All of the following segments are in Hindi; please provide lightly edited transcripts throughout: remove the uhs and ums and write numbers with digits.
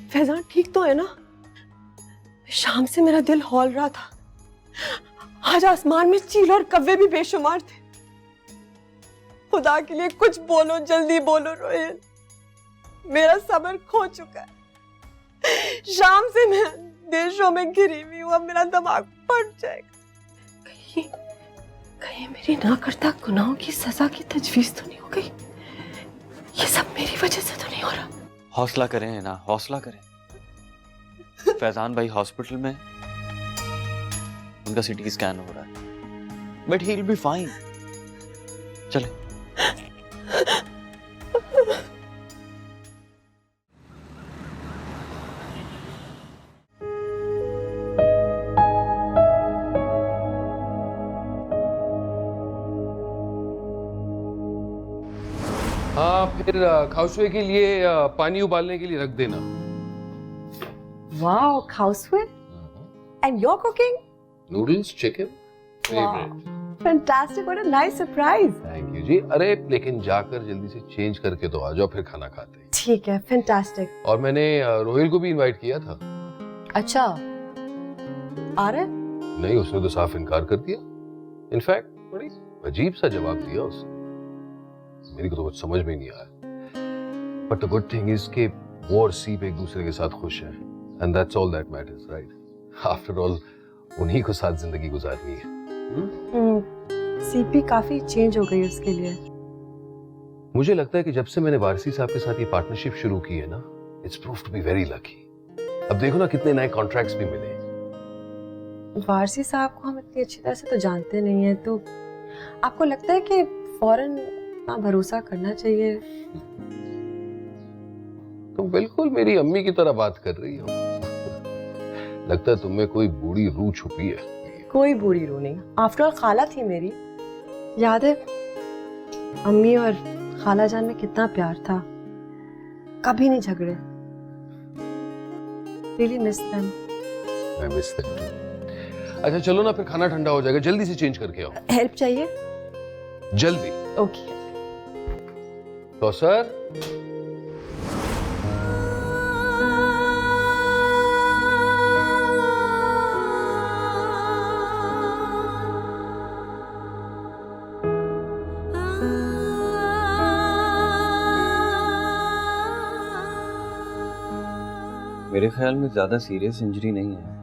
फैजान ठीक तो है ना? शाम से मेरा दिल हौल रहा था। आज आसमान में चील और कव्वे भी बेशुमार थे। खुदा के लिए कुछ बोलो, जल्दी बोलो रोहित। मेरा सब्र खो चुका है। शाम से मैं देशों में घिरी हुई हूँ, अब मेरा दिमाग फट जाएगा। कहीं मेरी ना करता गुनाहों की सजा की तजवीज तो नहीं हो गई? ये सब मेरी वजह से तो नहीं हो रहा? हौसला करें ना, हौसला करें। फैजान भाई हॉस्पिटल में, उनका सीटी स्कैन हो रहा है, but he will be fine. चले। हाँ, फिर खाउसवे के लिए पानी उबालने के लिए रख देना। Wow, खाउसवे? And you're cooking? Noodles, chicken, favourite. Fantastic, what a nice surprise. Thank you जी। अरे लेकिन जाकर जल्दी से चेंज करके तो आ जाओ, फिर खाना खाते हैं। ठीक है, fantastic. और मैंने रोहिल को भी इनवाइट किया था। अच्छा, आ रहे? नहीं, उसने तो साफ इनकार कर दिया। इनफैक्ट बड़ी अजीब सा जवाब दिया उसने। मेरी को तो कुछ समझ में नहीं आया। But the good thing is कि वो और सीप एक दूसरे के साथ खुश हैं, and that's all that matters, right? After all उन्हीं को साथ जिंदगी गुजारनी है। सीपी काफी चेंज हो गई उसके लिए। मुझे लगता है कि जब से मैंने वारसी साहब के साथ ये पार्टनरशिप शुरू की है ना, it's proved to be very lucky. अब देखो ना कितने नए कॉन्ट्रैक्ट्स भी मिले। वारसी साहब को हम इतनी अच्छी तरह से तो जानते नहीं है, तो आपको लगता है कि फौरन इतना भरोसा करना चाहिए? तुम बिल्कुल मेरी अम्मी की तरह बात कर रही हो। लगता है तुम्हें कोई बूढ़ी रूह छुपी है। कोई बुरी रूह नहीं, आफ्टर ऑल खाला थी मेरी। याद है अम्मी और खाला जान में कितना प्यार था, कभी नहीं झगड़े। Really miss them. I miss them too. अच्छा चलो ना, फिर खाना ठंडा हो जाएगा, जल्दी से चेंज करके आओ। हेल्प चाहिए? जल्दी। ओके। तो सर मेरे ख्याल में ज्यादा सीरियस इंजरी नहीं है।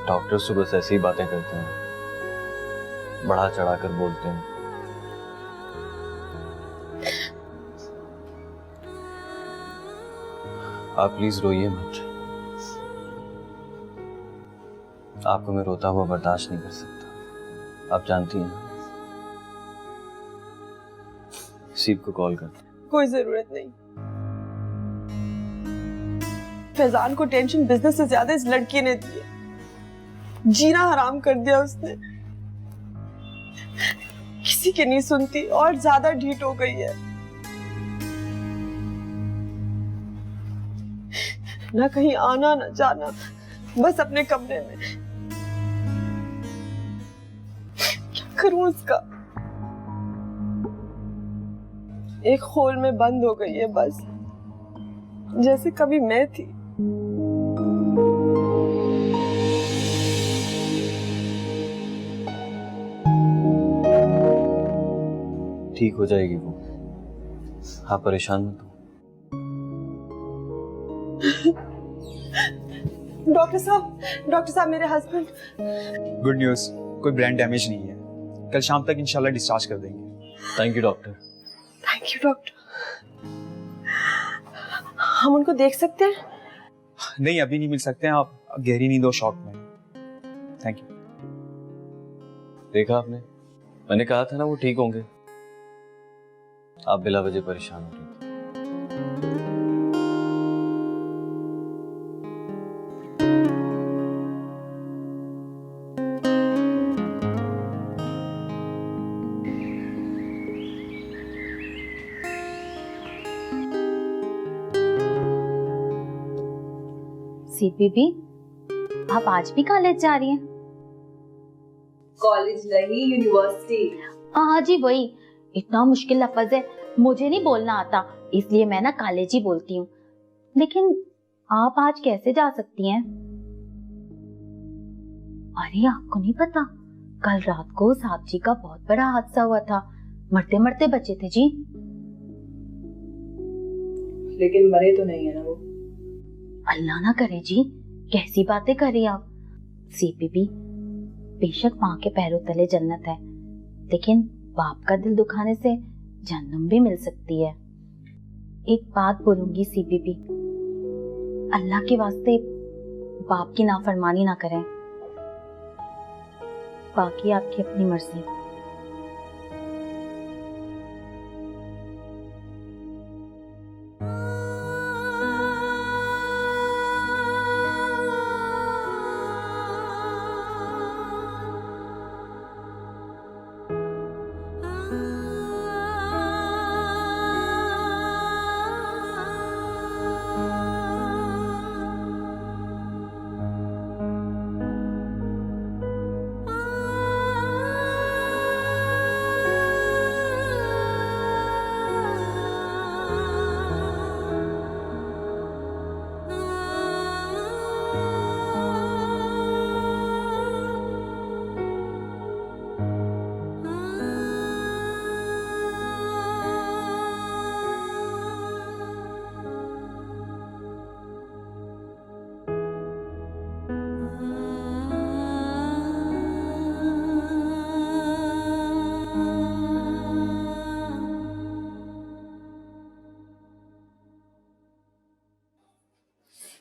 डॉक्टर तो बस ऐसी ही बातें करते हैं, बढ़ा चढ़ा कर बोलते हैं। आप प्लीज रोइए मत। आपको मैं रोता हुआ बर्दाश्त नहीं कर सकता, आप जानती हैं ना। सीप को कॉल कर। कोई जरूरत नहीं। फैजान को टेंशन बिजनेस से ज्यादा इस लड़की ने दी है। जीना हराम कर दिया उसने। किसी की नहीं सुनती और ज्यादा ढीठ हो गई है। ना कहीं आना ना जाना, बस अपने कमरे में। क्या करूं उसका? एक खोल में बंद हो गई है बस, जैसे कभी मैं थी। ठीक हो जाएगी वो, आप परेशान मत हो। डॉक्टर साहब मेरे हस्बैंड। गुड न्यूज़, कोई ब्रेन डैमेज नहीं है। कल शाम तक इंशाल्लाह डिस्चार्ज कर देंगे। Thank you doctor. Thank you doctor. हम उनको देख सकते हैं? नहीं, अभी नहीं मिल सकते हैं, आप गहरी नींद और शॉक में। Thank you. देखा आपने, मैंने कहा था ना वो ठीक होंगे। आप बिला वजह परेशान हो रही थी। सीपीबी, आप आज भी कॉलेज जा रही हैं? कॉलेज नहीं, यूनिवर्सिटी। हाँ जी वही, इतना मुश्किल लफ्ज है, मुझे नहीं बोलना आता, इसलिए मैं ना कॉलेज ही बोलती हूँ। लेकिन आप आज कैसे जा सकती हैं? अरे आपको नहीं पता, कल रात को साहब जी का बहुत बड़ा हादसा हुआ था, मरते मरते बचे थे जी। लेकिन मरे तो नहीं है ना वो। अल्लाह ना करे जी, कैसी बातें कर रही आप। सीपीपी, बेशक माँ के पैरों तले जन्नत है, लेकिन बाप का दिल दुखाने से जन्नम भी मिल सकती है। एक बात बोलूंगी सीपीपी, अल्लाह के वास्ते बाप की नाफरमानी ना करें, बाकी आपकी अपनी मर्जी।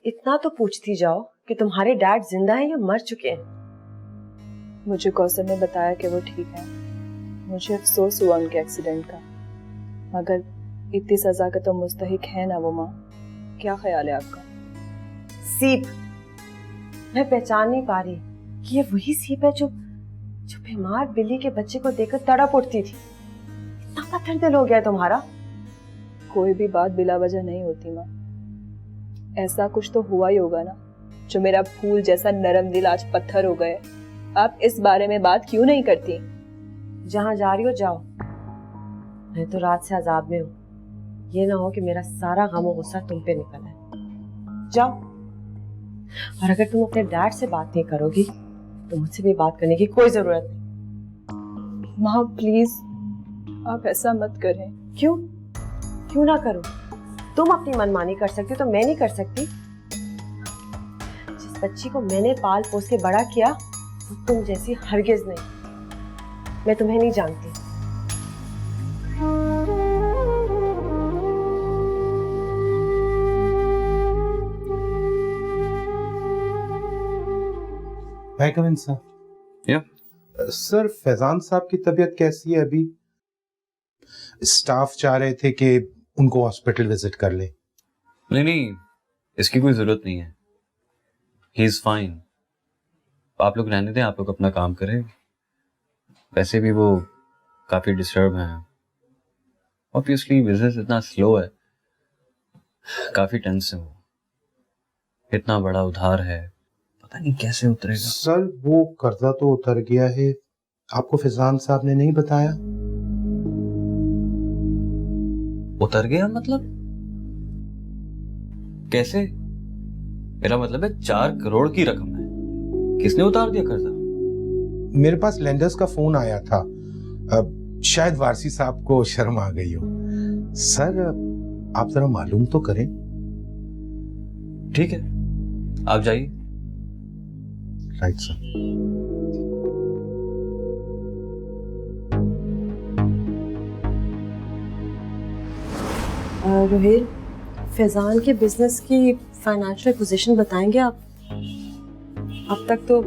इतना तो पूछती जाओ कि तुम्हारे डैड जिंदा हैं या मर चुके हैं। मुझे कौसर ने बताया कि वो ठीक है। मुझे अफसोस हुआ उनके एक्सीडेंट का, मगर इतनी सजा का तो मुस्तहिक है ना वो माँ। क्या ख्याल है आपका? सीप, मैं पहचान नहीं पा रही कि ये वही सीप है जो बीमार बिल्ली के बच्चे को देखकर तड़प उठती थी। इतना पत्थर दिल हो गया तुम्हारा। कोई भी बात बिला वजह नहीं होती माँ। ऐसा कुछ तो हुआ ही होगा ना, जो मेरा फूल जैसा नरम दिल आज पत्थर हो गए। आप इस बारे में बात क्यों नहीं करती? जहां जा रही हो जाओ, मैं तो रात से अजाब में हूँ। ये ना हो कि मेरा सारा गम और गुस्सा तुम पे निकल आए। जाओ। और अगर तुम अपने डैड से बात नहीं करोगी तो मुझसे भी बात करने की कोई जरूरत नहीं। माँ प्लीज, आप ऐसा मत करें। क्यों ना करूं? तुम अपनी मनमानी कर सकती हो तो मैं नहीं कर सकती? जिस बच्ची को मैंने पाल पोस के बड़ा किया वो तुम जैसी हरगिज नहीं। मैं तुम्हें नहीं जानती। मैं कम सर। Yeah. सर, फैजान साहब की तबीयत कैसी है अभी? स्टाफ चाह रहे थे कि उनको हॉस्पिटल विजिट कर ले। नहीं, इसकी कोई जरूरत नहीं है। He is fine. आप लोग रहने दें, आप लोग अपना काम करें। वैसे भी वो काफी डिस्टर्ब हैं। ऑब्वियसली बिजनेस इतना स्लो है, काफी टेंस है वो। इतना बड़ा उधार है, पता नहीं कैसे उतरेगा। सर, वो कर्जा तो उतर गया है, आपको फैजान साहब ने नहीं बताया? उतर गया मतलब कैसे? मेरा मतलब है 4 करोड़ की रकम है, किसने उतार दिया कर्जा? मेरे पास लेंडर्स का फोन आया था। शायद वारसी साहब को शर्म आ गई हो। सर, आप जरा मालूम तो करें। ठीक है, आप जाइए। Right sir. रोहिल, फैजान के बिजनेस की फाइनेंशियल पोजीशन बताएंगे आप? अब तक तो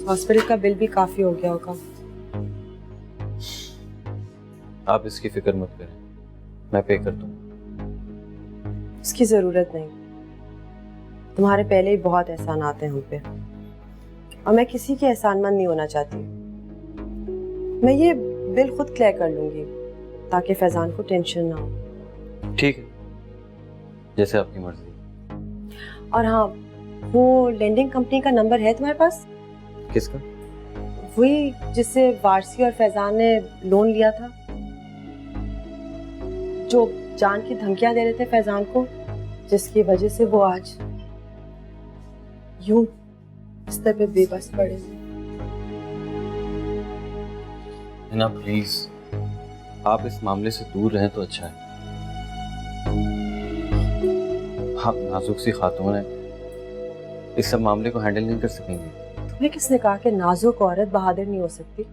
हॉस्पिटल का बिल भी काफी हो गया होगा। आप इसकी फिक्र मत करें, मैं पे कर दूंगा। इसकी जरूरत नहीं। तुम्हारे पहले ही बहुत एहसान आते हैं हम पे, और मैं किसी की एहसानमंद नहीं होना चाहती। मैं ये बिल खुद क्लियर कर लूंगी ताकि फैजान को टेंशन ना हो। ठीक है, जैसे आपकी मर्जी। और हाँ, वो लेंडिंग कंपनी का नंबर है तुम्हारे पास? किसका? वही जिससे वारसी और फैजान ने लोन लिया था, जो जान की धमकियां दे रहे थे फैजान को, जिसकी वजह से वो आज यूं बिस्तर पे बेबस पड़े। ना प्लीज, आप इस मामले से दूर रहें तो अच्छा है। आप नाजुक सी खातून है, इस सब मामले को हैंडल नहीं कर सकेंगे। तुम्हें किसने कहा कि नाजुक औरत बहादुर नहीं हो सकती?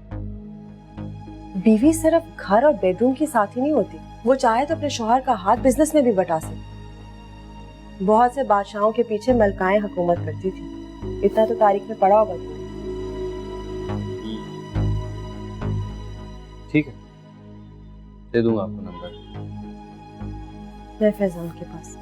बीवी सिर्फ घर और बेडरूम की साथी नहीं होती, वो चाहे तो अपने शौहर का हाथ बिजनेस में भी बटा सकती। बहुत से बादशाहों के पीछे मलकाएं हुकूमत करती थी, इतना तो तारीख में पढ़ा होगा तुमने। ठीक है, दे दूंगा आपको नंबर। मैं फैजान के पास।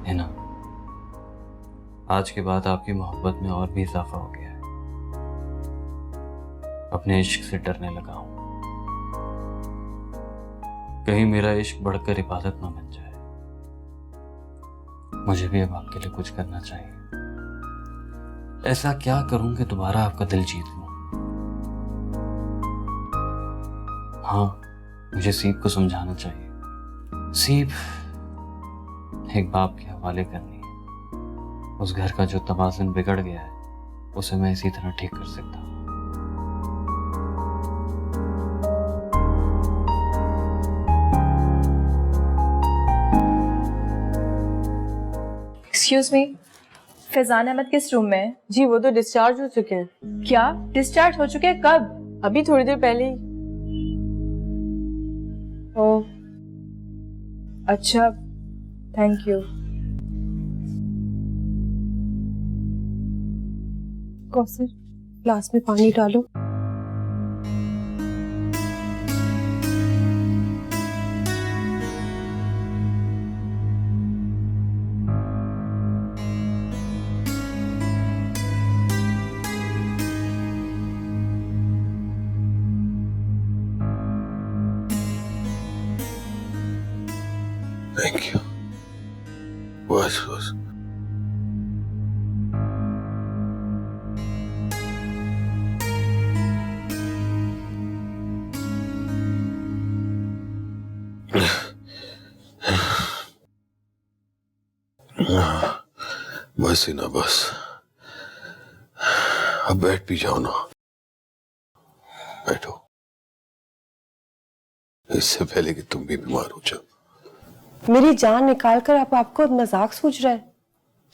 है ना, आज के बाद आपकी मोहब्बत में और भी इजाफा हो गया है। अपने इश्क से डरने लगा हूं, कहीं मेरा इश्क बढ़कर इबादत ना बन जाए। मुझे भी अब आपके लिए कुछ करना चाहिए। ऐसा क्या करूं कि दोबारा आपका दिल जीत लूं? हाँ, मुझे सीप को समझाना चाहिए। सीप एक बाप के हवाले करनी है। उस घर का जो तवाज़ुन बिगड़ गया है, उसे मैं इसी तरह ठीक कर सकता हूं। एक्सक्यूज मी, फैजान अहमद किस रूम में है? जी वो तो डिस्चार्ज हो चुके हैं। क्या डिस्चार्ज हो चुके हैं? कब? अभी थोड़ी देर पहले ही। ओह अच्छा, थैंक यू। कौसर, ग्लास में पानी डालो। Thank you. बस बस। बस ही ना, बस अब बैठ भी जाओ ना। बैठो, इससे पहले कि तुम भी बीमार हो जाओ। मेरी जान निकाल कर आप आपको मजाक सूझ रहा है?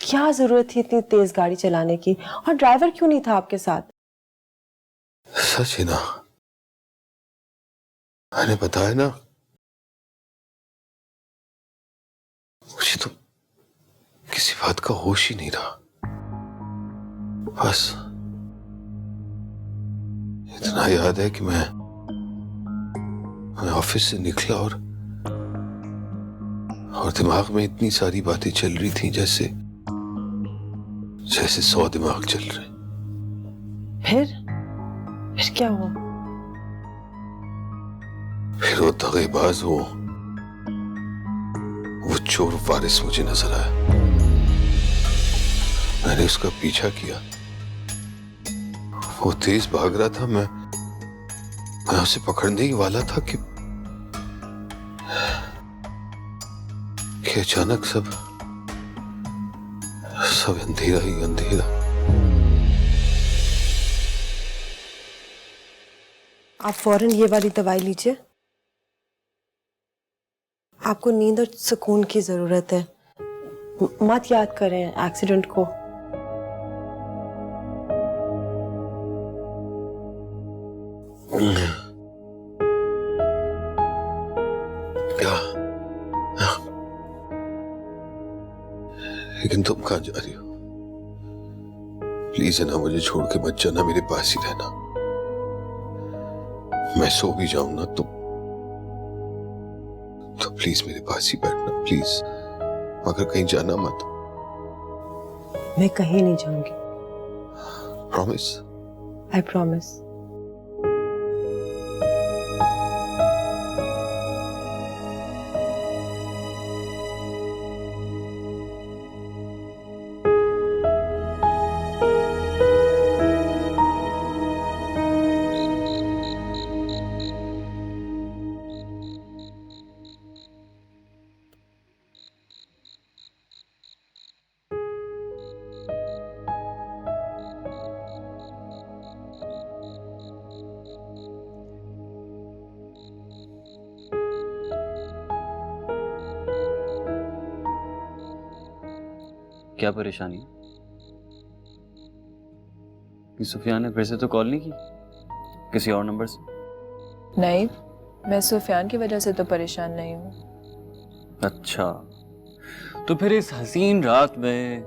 क्या जरूरत थी इतनी तेज गाड़ी चलाने की? और ड्राइवर क्यों नहीं था आपके साथ? सच है ना, मैंने बताया ना, मुझे तो किसी बात का होश ही नहीं रहा। बस इतना याद है कि मैं ऑफिस से निकला और दिमाग में इतनी सारी बातें चल रही थी जैसे 100 दिमाग चल रहे। फिर क्या हुआ? फिर वो दगेबाज, वो चोर वारिस मुझे नजर आया। मैंने उसका पीछा किया, वो तेज भाग रहा था। मैं उसे पकड़ने ही वाला था कि अचानक सब अंधेरा ही अंधेरा। आप फौरन ये वाली दवाई लीजिए, आपको नींद और सुकून की जरूरत है। मत याद करें एक्सीडेंट को। क्या? लेकिन तुम कहां जा रही हो? प्लीज है ना, मुझे छोड़ के मत जाना, मेरे पास ही रहना। मैं सो भी जाऊं ना तो प्लीज मेरे पास ही बैठना, प्लीज। मगर कहीं जाना मत। मैं कहीं नहीं जाऊंगी। प्रॉमिस? I promise. क्या परेशानी है? कि सुफियान ने फिर से तो कॉल नहीं की किसी और नंबर से? नहीं, मैं सुफियान की वजह से तो परेशान नहीं हूँ। अच्छा, तो फिर इस हसीन रात में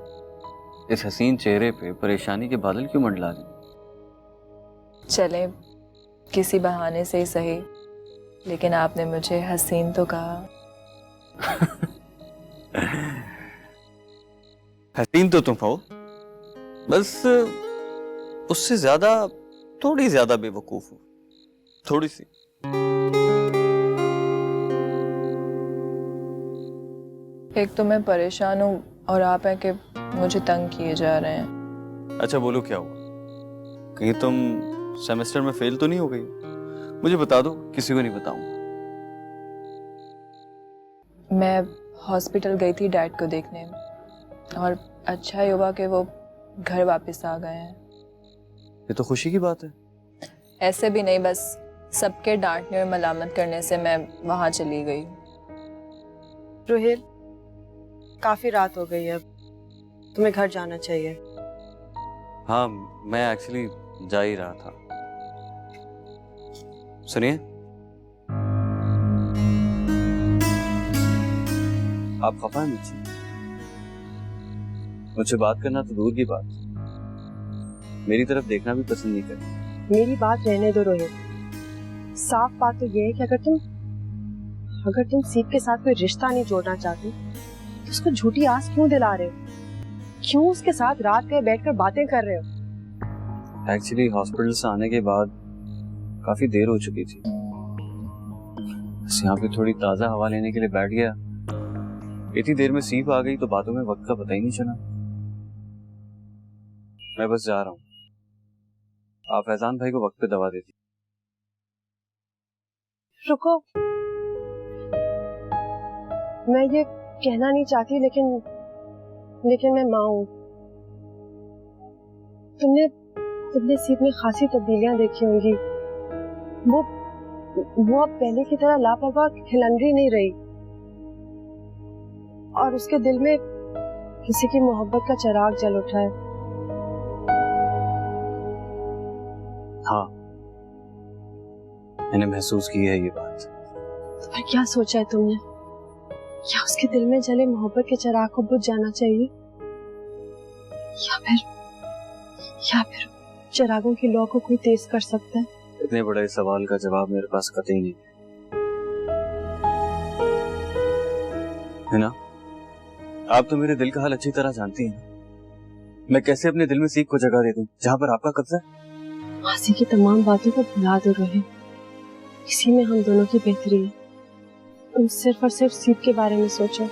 इस हसीन चेहरे पे परेशानी के बादल क्यों मंडला रहे? चले किसी बहाने से ही सही, लेकिन आपने मुझे हसीन तो कहा। हसीन तो तुम हो, बस उससे ज्यादा थोड़ी ज्यादा बेवकूफ हो, थोड़ी सी। एक तो मैं परेशान हूँ और आप हैं कि मुझे तंग किए जा रहे हैं। अच्छा बोलो, क्या हुआ? कहीं तुम सेमेस्टर में फेल तो नहीं हो गई? मुझे बता दो, किसी को नहीं बताऊंगा। मैं हॉस्पिटल गई थी डैड को देखने, और अच्छा ही हुआ कि वो घर वापस आ गए हैं। ये तो खुशी की बात है। ऐसे भी नहीं, बस सबके डांटने और मलामत करने से मैं वहां चली गई। रोहित, काफी रात हो गई है, तुम्हें घर जाना चाहिए। हाँ, मैं एक्चुअली जा ही रहा था। सुनिए, आप खफा हैं मुझसे? मुझसे बात करना तो दूर की बात, मेरी तरफ देखना भी पसंद नहीं करते। मेरी बात रहने दो रोहित। साफ बात तो ये है कि अगर तुम सीप के साथ कोई रिश्ता नहीं जोड़ना चाहती तो उसको झूठी आस क्यों दिला रहे हो? क्यों उसके साथ रात गए बैठकर बातें कर रहे हो? एक्चुअली हॉस्पिटल से आने के बाद काफी देर हो चुकी थी, बस यहाँ पे थोड़ी ताजा हवा लेने के लिए बैठ गया। इतनी देर में सीप आ गई तो बातों में वक्त का पता ही नहीं चला। मैं बस जा रहा हूँ, आप फैजान भाई को वक्त पे दवा दे दी। रुको, मैं ये कहना नहीं चाहती, लेकिन मैं माँ हूँ। तुमने सीप में खासी तब्दीलियां देखी होंगी। वो अब पहले की तरह लापरवाह खिलंदरी नहीं रही, और उसके दिल में किसी की मोहब्बत का चिराग जल उठा है। हाँ, मैंने महसूस की है ये बात। तो फिर क्या सोचा है तुमने? क्या उसके दिल में जले मोहब्बत के चिराग को बुझ जाना चाहिए, या फिर चिरागों की लौ को कोई तेज कर सकता है? इतने बड़े सवाल का जवाब मेरे पास कतई नहीं है ना? आप तो मेरे दिल का हाल अच्छी तरह जानती हैं। मैं कैसे अपने दिल में सीप को जगह दे दूं जहां पर आपका कब्जा है? मासी की तमाम बातों को भुला दो रोहित, इसी में हम दोनों की बेहतरी है। तुम सिर्फ और सिर्फ सीप के बारे में सोचो।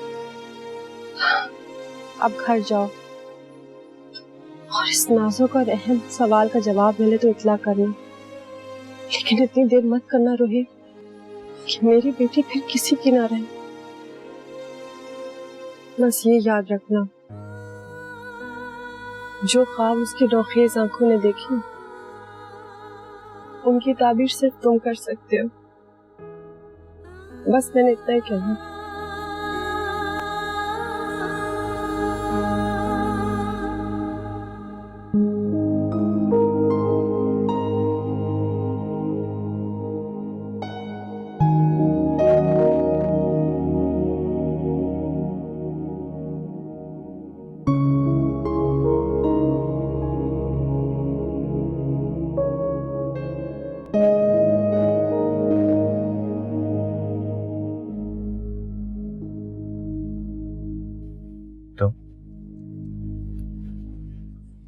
अब घर जाओ और इस नाजुक और अहम सवाल का जवाब मिले तो इतला करना, लेकिन इतनी देर मत करना रोहित कि मेरी बेटी फिर किसी की ना रहे। बस ये याद रखना, जो ख्वाब उसकी नौखेज आंखों ने देखी उनकी ताबीर सिर्फ तुम कर सकते हो। बस मैंने इतना ही कहना।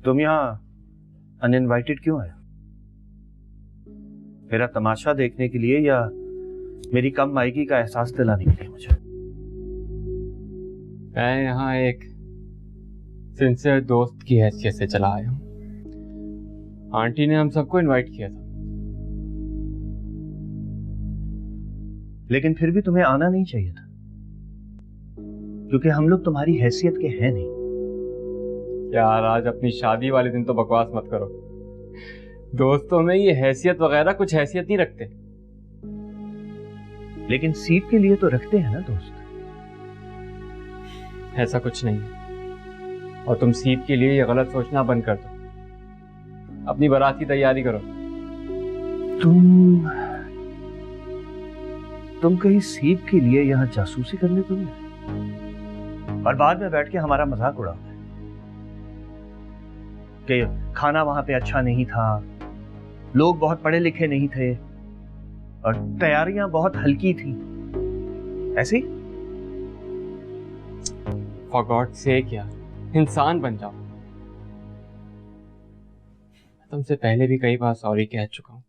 तुम यहाँ अनइनवाइटेड क्यों आए? मेरा तमाशा देखने के लिए या मेरी कम मायगी का एहसास दिलाने के लिए मुझे? मैं यहाँ एक सिंसियर दोस्त की हैसियत से चला आया हूँ। आंटी ने हम सबको इनवाइट किया था। लेकिन फिर भी तुम्हें आना नहीं चाहिए था, क्योंकि हम लोग तुम्हारी हैसियत के हैं नहीं। यार आज अपनी शादी वाले दिन तो बकवास मत करो। दोस्तों में ये हैसियत वगैरह कुछ हैसियत नहीं रखते। लेकिन सीप के लिए तो रखते हैं ना दोस्त। ऐसा कुछ नहीं है, और तुम सीप के लिए ये गलत सोचना बंद कर दो। अपनी बारात की तैयारी करो। तुम कहीं सीप के लिए यहाँ जासूसी करने तो नहीं आए और बाद में बैठ के हमारा मजाक उड़ाओ कि खाना वहां पे अच्छा नहीं था, लोग बहुत पढ़े लिखे नहीं थे और तैयारियां बहुत हल्की थी, ऐसे ही? फॉर गॉड सेक यार, इंसान बन जाओ। मैं तुमसे पहले भी कई बार सॉरी कह चुका हूं।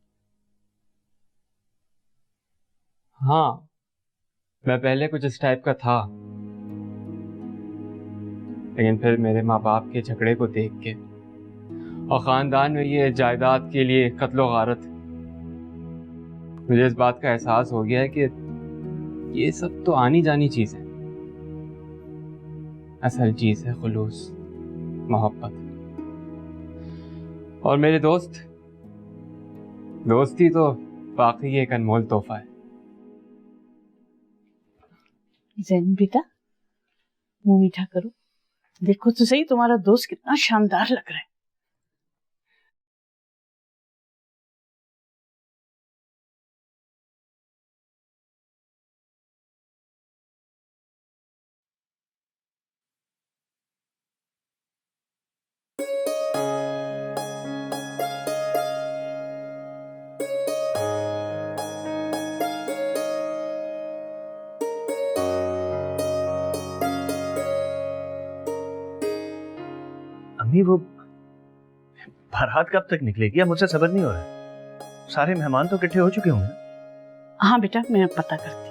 हाँ, मैं पहले कुछ इस टाइप का था, लेकिन फिर मेरे माँ बाप के झगड़े को देख के और खानदान में ये जायदाद के लिए कत्लो गारत, मुझे इस बात का एहसास हो गया है कि ये सब तो आनी जानी चीज है। असल चीज है खुलूस, मोहब्बत। और मेरे दोस्ती तो बाकी एक अनमोल तोहफा है। जैन बेटा, मुंह मीठा करो। देखो तो सही तुम्हारा दोस्त कितना शानदार लग रहा है। अम्मी वो बारात कब तक निकलेगी? अब मुझसे सब्र नहीं हो रहा है। सारे मेहमान तो इकट्ठे हो चुके होंगे ना? हाँ बेटा, मैं पता करती हूँ।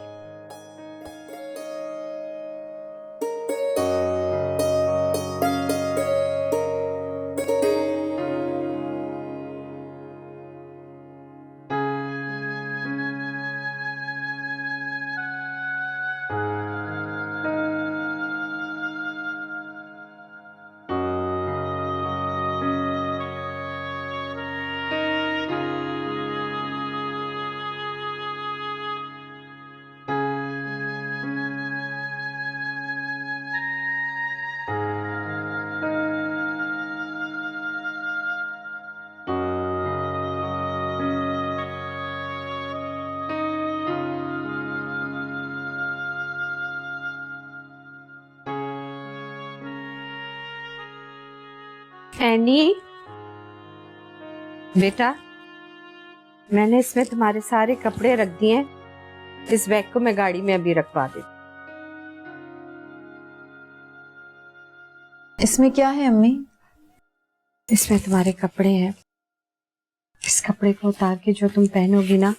एनी बेटा, मैंने इसमें तुम्हारे सारे कपड़े रख दिए। इस बैग को मैं गाड़ी में अभी रखवा देती। इसमें क्या है अम्मी? इसमें तुम्हारे कपड़े हैं। इस कपड़े को उतार के जो तुम पहनोगी ना,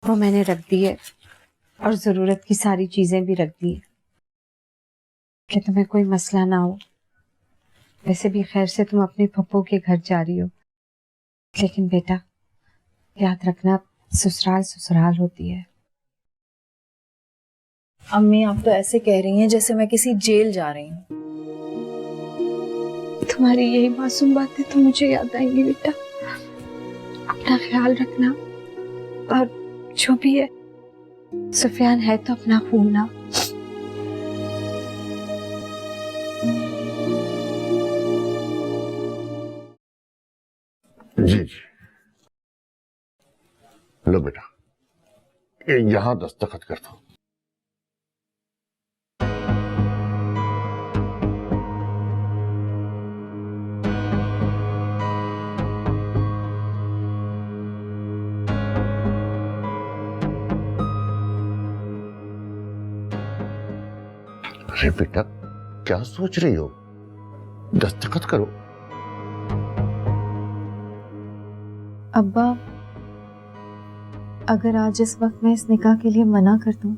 वो मैंने रख दिए, और जरूरत की सारी चीजें भी रख दी कि तुम्हें कोई मसला ना हो। वैसे भी खैर से तुम अपने पप्पू के घर जा रही हो, लेकिन बेटा याद रखना, ससुराल ससुराल होती है। अम्मी आप तो ऐसे कह रही हैं जैसे मैं किसी जेल जा रही हूँ। तुम्हारी यही मासूम बातें तो मुझे याद आएंगी बेटा। अपना ख्याल रखना, और जो भी है, सुफियान है तो अपना खून ना। जी जी, लो बेटा, यहां दस्तखत कर दो। अरे बेटा, क्या सोच रही हो? दस्तखत करो। अब्बा, अगर आज इस वक्त मैं इस निकाह के लिए मना कर दूं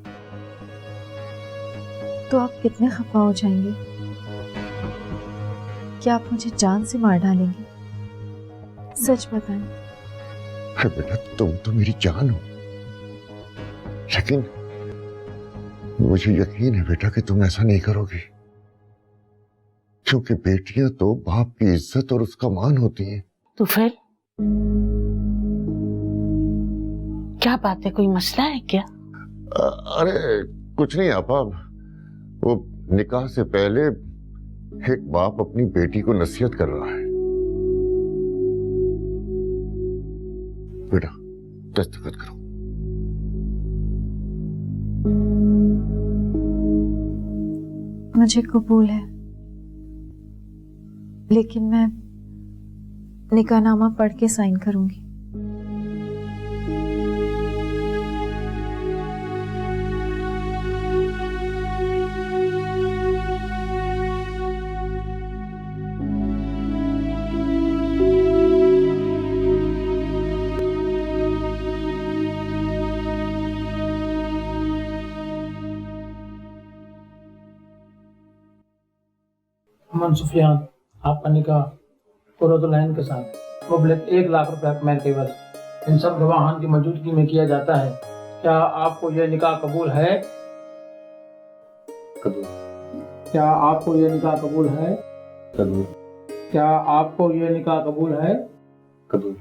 तो आप कितने खफा हो जाएंगे? क्या आप मुझे जान से मार डालेंगे? सच बताएं। अरे बेटा, तुम तो मेरी जान हो, लेकिन मुझे यकीन है बेटा कि तुम ऐसा नहीं करोगी, क्योंकि बेटियां तो बाप की इज्जत और उसका मान होती हैं। तो फिर क्या बात है, कोई मसला है क्या? अरे कुछ नहीं आपा, वो निकाह से पहले एक बाप अपनी बेटी को नसीहत कर रहा है। बेटा दस्तखत करो। मुझे कबूल है, लेकिन मैं निकाहनामा पढ़ के साइन करूंगी। अमन सुफियान, आपका निकाह कुर्रतुल-ऐन के साथ मुबलग 1 लाख रुपए मैन के बस इन सब गवाहान की मौजूदगी में किया जाता है। क्या आपको यह निकाह कबूल है? कबूल। क्या आपको यह निकाह कबूल है? कबूल। क्या आपको यह निकाह कबूल है? कबूल।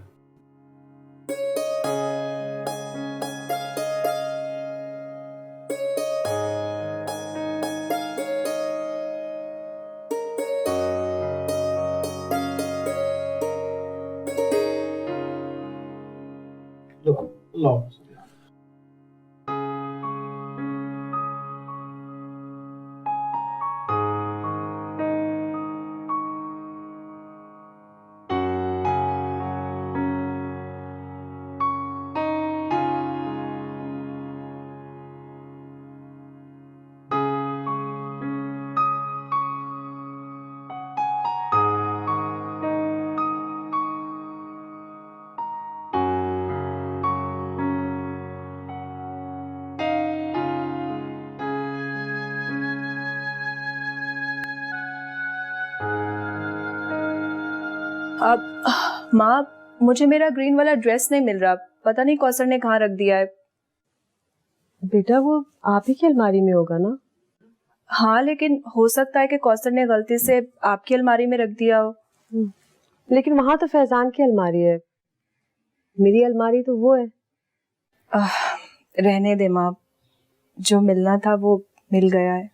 लो। अब माँ, मुझे मेरा ग्रीन वाला ड्रेस नहीं मिल रहा, पता नहीं कौसर ने कहाँ रख दिया है। बेटा वो आप ही की अलमारी में होगा ना? हाँ, लेकिन हो सकता है कि कौसर ने गलती से आपकी अलमारी में रख दिया हो। लेकिन वहां तो फैजान की अलमारी है, मेरी अलमारी तो वो है। रहने दे माँ, जो मिलना था वो मिल गया है।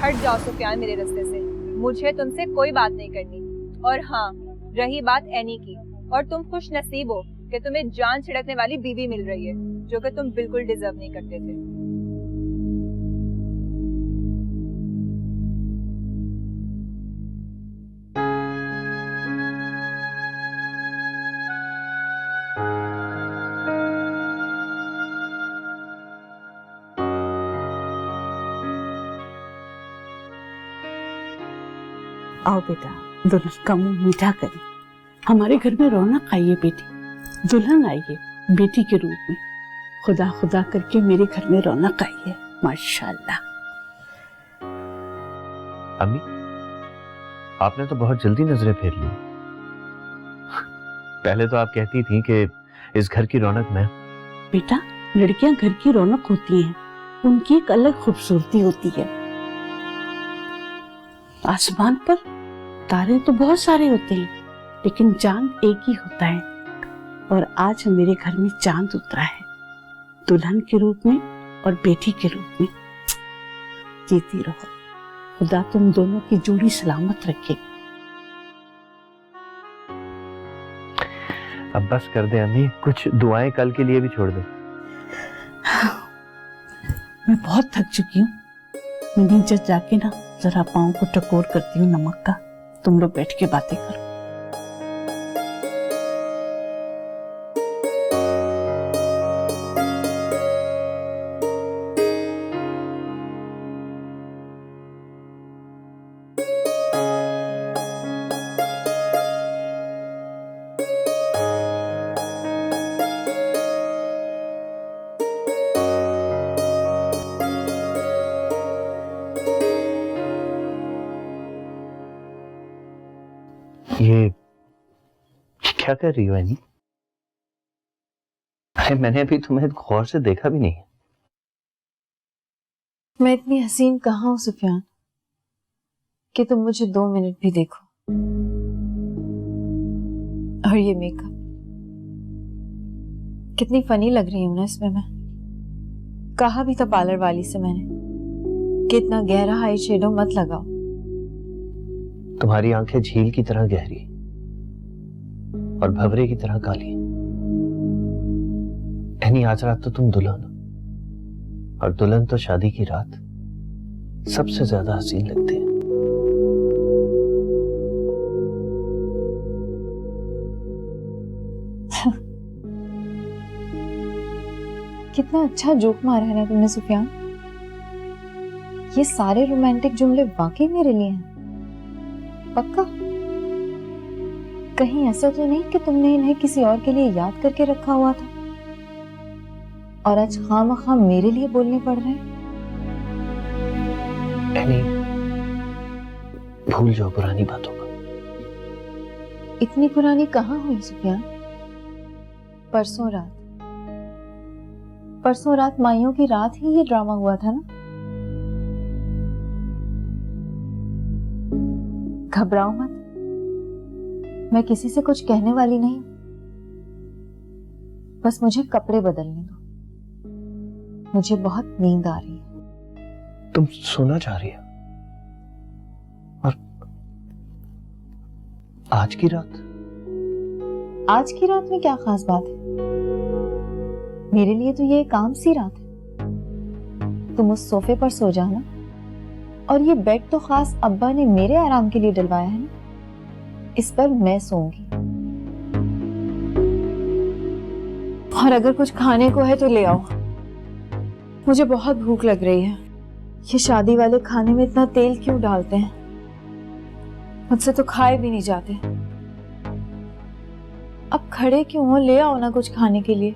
हट जाओ सुफियान मेरे रास्ते से, मुझे तुमसे कोई बात नहीं करनी। और हाँ, रही बात एनी की, और तुम खुश नसीब हो कि तुम्हें जान छिड़कने वाली बीवी मिल रही है, जो कि तुम बिल्कुल डिजर्व नहीं करते थे। आओ बेटा, दुल्हन का मुंह मीठा करें। हमारे घर में रौनक आई है बेटी, दुल्हन आई है बेटी के रूप में। खुदा खुदा करके मेरे घर में रौनक आई है, माशाल्लाह। अम्मी, आपने तो बहुत जल्दी नजरें फेर ली। पहले तो आप कहती थी कि इस घर की रौनक मैं। बेटा, लड़कियां घर की रौनक होती हैं, उनकी एक अलग खूबसूरती होती है। आसमान पर तारे तो बहुत सारे होते हैं, लेकिन चांद एक ही होता है। और आज मेरे घर में चांद उतरा है, दुल्हन के रूप में और बेटी के रूप में। जीती रहो, खुदा तुम दोनों की जोड़ी सलामत रखे। अब बस कर दे अम्मी, कुछ दुआएं कल के लिए भी छोड़ दे। मैं बहुत थक चुकी हूँ। मैं नीचे जाके ना जरा पाँव को टकोर करती हूँ नमक का। तुम लोग बैठ के बातें करो। ये क्या कर रही हो एनी? अरे मैंने अभी तुम्हें गौर से देखा भी नहीं। मैं इतनी हसीन कहाँ हूँ सुफियान कि तुम मुझे 2 मिनट भी देखो। और ये मेकअप कितनी फनी लग रही हूँ ना इसमें मैं। कहा भी था पार्लर वाली से मैंने कि इतना गहरा आई शेडो मत लगाओ। तुम्हारी आंखें झील की तरह गहरी और भंवरे की तरह काली। एनी आज रात तो तुम दुल्हन हो, और दुल्हन तो शादी की रात सबसे ज्यादा हसीन लगती है। कितना अच्छा जोक मारा है ना तुमने सुफियान। ये सारे रोमांटिक जुमले वाकई मेरे लिए हैं? पक्का? कहीं ऐसा तो नहीं कि तुमने इन्हें किसी और के लिए याद करके रखा हुआ था और आज खामखा मेरे लिए बोलने पड़ रहे हैं? एनी, भूल जाओ पुरानी बातों को। इतनी पुरानी कहाँ हुई सुफियान? परसों रात माइयों की रात ही ये ड्रामा हुआ था ना। घबराओ मत, मैं किसी से कुछ कहने वाली नहीं। बस मुझे कपड़े बदलने दो, मुझे बहुत नींद आ रही है। तुम सोना चाह रही हो? और आज की रात? आज की रात में क्या खास बात है? मेरे लिए तो ये एक आम सी रात है। तुम उस सोफे पर सो जाना, और ये बेड तो खास अब्बा ने मेरे आराम के लिए डलवाया है ना, इस पर मैं सोऊंगी। और अगर कुछ खाने को है तो ले आओ, मुझे बहुत भूख लग रही है। ये शादी वाले खाने में इतना तेल क्यों डालते हैं? मुझसे तो खाए भी नहीं जाते। अब खड़े क्यों हो, ले आओ ना कुछ खाने के लिए।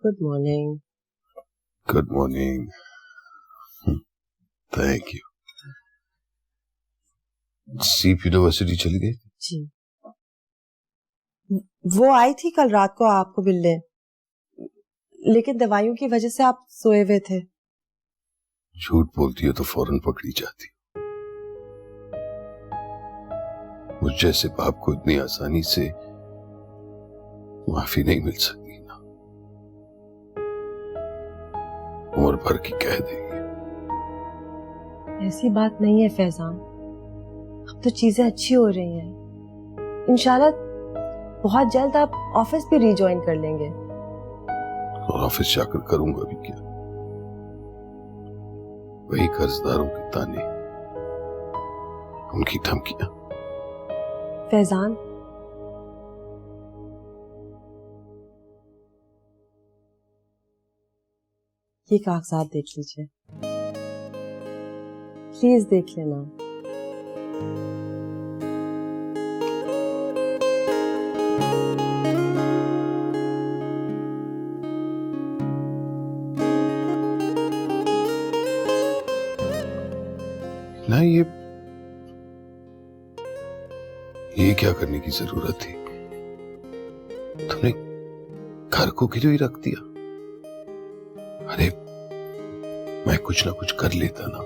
Good morning. Good morning. Thank you. सीप यूनिवर्सिटी चली गई? जी, वो आई थी कल रात को आपको मिलने, लेकिन दवाइयों की वजह से आप सोए हुए थे। झूठ बोलती हो तो फौरन पकड़ी जाती। मुझ जैसे बाप को इतनी आसानी से माफी नहीं मिल सकती ना, उम्र भर की कह देंगे। ऐसी बात नहीं है फैजान, अब तो चीजें अच्छी हो रही हैं। इंशाल्लाह बहुत जल्द आप ऑफिस भी रिजॉइन कर लेंगे। और ऑफिस जाकर करूंगा भी क्या? वही कर्जदारों के ताने, उनकी धमकियां। फैजान, ये कागजात देख लीजिए, प्लीज देख लेना। ना, ये ये क्या करने की जरूरत थी? तुमने घर को क्यों ही रख दिया? अरे मैं कुछ ना कुछ कर लेता ना।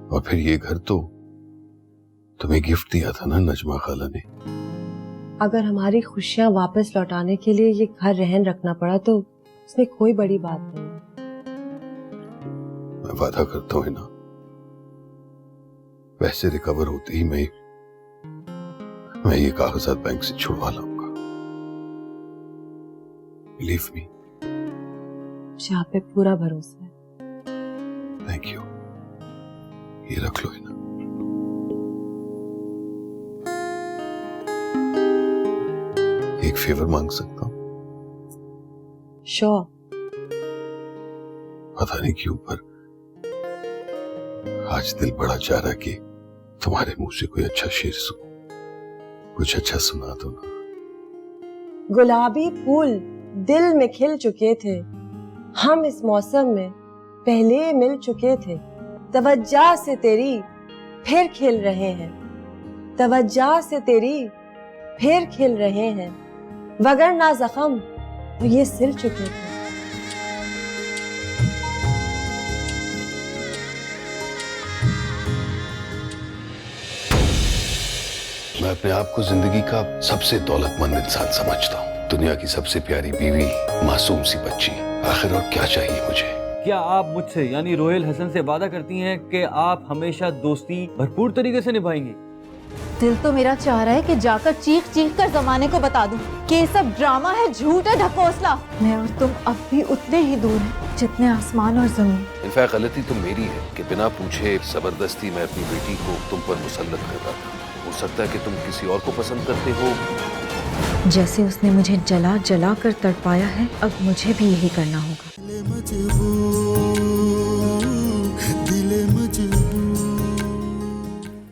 और फिर ये घर तो तुम्हें गिफ्ट दिया था ना नजमा खाला ने। अगर हमारी खुशियां वापस लौटाने के लिए ये घर रहन रखना पड़ा तो उसमें कोई बड़ी बात नहीं। मैं वादा करता हूं ना, वैसे रिकवर होते ही मैं ये कागजात बैंक से छुड़वा लाऊंगा। Believe me. मुझे आप पे पूरा भरोसा है। Thank you. ये रख लो है ना। एक फेवर मांग सकता हूं? श्योर। पता नहीं क्यों पर आज दिल बड़ा चाह रहा कि तुम्हारे मुंह से कोई अच्छा शेर सुनो, कुछ अच्छा सुना दो ना। गुलाबी फूल दिल में खिल चुके थे, हम इस मौसम में पहले मिल चुके थे। तवज्जा से तेरी फिर खिल रहे हैं, तवज्जा से तेरी फिर खिल रहे हैं, वगरना जख्म तो ये सिल चुके थे। मैं अपने आप को जिंदगी का सबसे दौलतमंद इंसान समझता हूँ। दुनिया की सबसे प्यारी बीवी, मासूम सी बच्ची, आखिर और क्या चाहिए मुझे? क्या आप मुझसे यानी रोहेल हसन से वादा करती हैं कि आप हमेशा दोस्ती भरपूर तरीके से निभाएंगी? दिल तो मेरा चाह रहा है कि जाकर चीख चीख कर जमाने को बता दूं कि ये सब ड्रामा है, झूठ है, ढकोसला। मैं और तुम अब भी उतने ही दूर हैं जितने आसमान और जमीन। इनफैक्ट गलती तो मेरी है कि बिना पूछे जबरदस्ती मैं अपनी बेटी को तुम पर मुसल्लत कर रहा था। हो सकता है कि तुम किसी और को पसंद करते हो। जैसे उसने मुझे जला जला कर तड़पाया है, अब मुझे भी यही करना होगा।